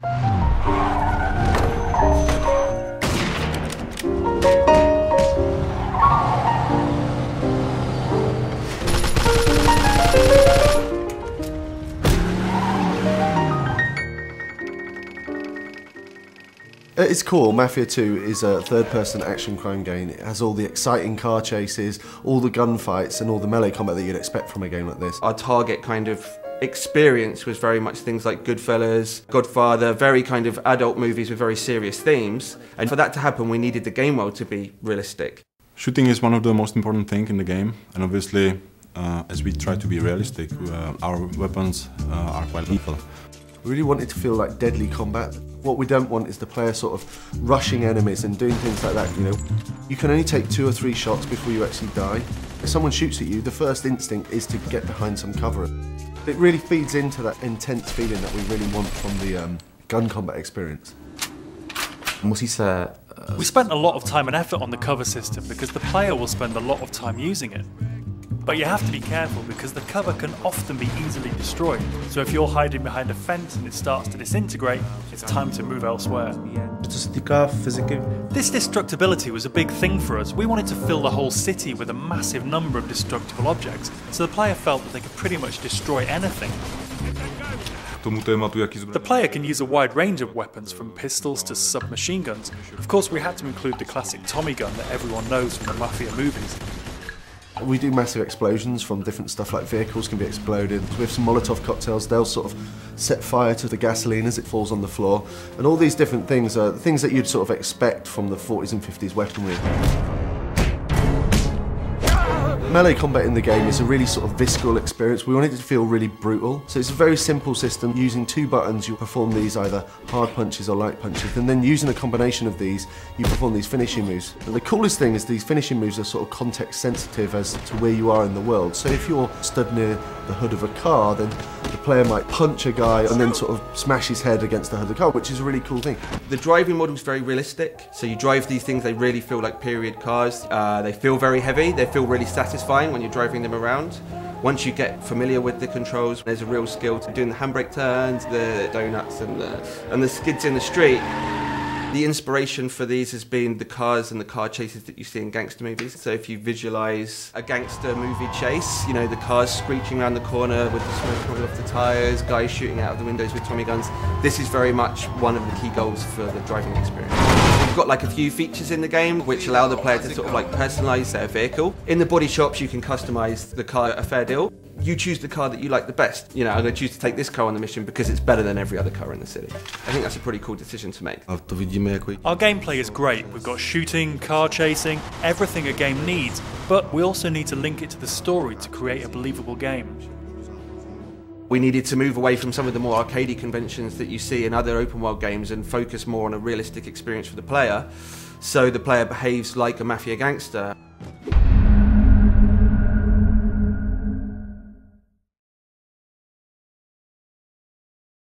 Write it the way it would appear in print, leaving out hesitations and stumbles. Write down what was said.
At its core, Mafia 2 is a third-person action crime game. It has all the exciting car chases, all the gunfights and all the melee combat that you'd expect from a game like this. Our target kind of experience was very much things like Goodfellas, Godfather, very kind of adult movies with very serious themes. And for that to happen, we needed the game world to be realistic. Shooting is one of the most important things in the game, and obviously, as we try to be realistic, our weapons are quite lethal. We really want it to feel like deadly combat. What we don't want is the player sort of rushing enemies and doing things like that, you know. You can only take 2 or 3 shots before you actually die. If someone shoots at you, the first instinct is to get behind some cover. It really feeds into that intense feeling that we really want from the gun combat experience. We spent a lot of time and effort on the cover system because the player will spend a lot of time using it. But you have to be careful because the cover can often be easily destroyed. So if you're hiding behind a fence and it starts to disintegrate, it's time to move elsewhere. This destructibility was a big thing for us. We wanted to fill the whole city with a massive number of destructible objects, so the player felt that they could pretty much destroy anything. The player can use a wide range of weapons, from pistols to submachine guns. Of course, we had to include the classic Tommy gun that everyone knows from the Mafia movies. We do massive explosions from different stuff, like vehicles can be exploded. With some Molotov cocktails, they'll sort of set fire to the gasoline as it falls on the floor. And all these different things are things that you'd sort of expect from the 40s and 50s weaponry. Melee combat in the game is a really sort of visceral experience. We wanted it to feel really brutal. So it's a very simple system. Using 2 buttons, you perform these either hard punches or light punches. And then using a combination of these, you perform these finishing moves. And the coolest thing is these finishing moves are sort of context sensitive as to where you are in the world. So if you're stood near the hood of a car, then the player might punch a guy and then sort of smash his head against the hood of the car, which is a really cool thing. The driving model is very realistic. So you drive these things, they really feel like period cars. They feel very heavy, they feel really satisfying when you're driving them around. Once you get familiar with the controls, there's a real skill to doing the handbrake turns, the donuts and the skids in the street. The inspiration for these has been the cars and the car chases that you see in gangster movies. So if you visualise a gangster movie chase, you know, the cars screeching around the corner with the smoke coming off the tyres, guys shooting out of the windows with Tommy guns, this is very much one of the key goals for the driving experience. We've got like a few features in the game which allow the player to sort of like personalise their vehicle. In the body shops you can customise the car a fair deal. You choose the car that you like the best. You know, I'm going to choose to take this car on the mission because it's better than every other car in the city. I think that's a pretty cool decision to make. Our gameplay is great. We've got shooting, car chasing, everything a game needs, but we also need to link it to the story to create a believable game. We needed to move away from some of the more arcadey conventions that you see in other open world games and focus more on a realistic experience for the player, so the player behaves like a Mafia gangster.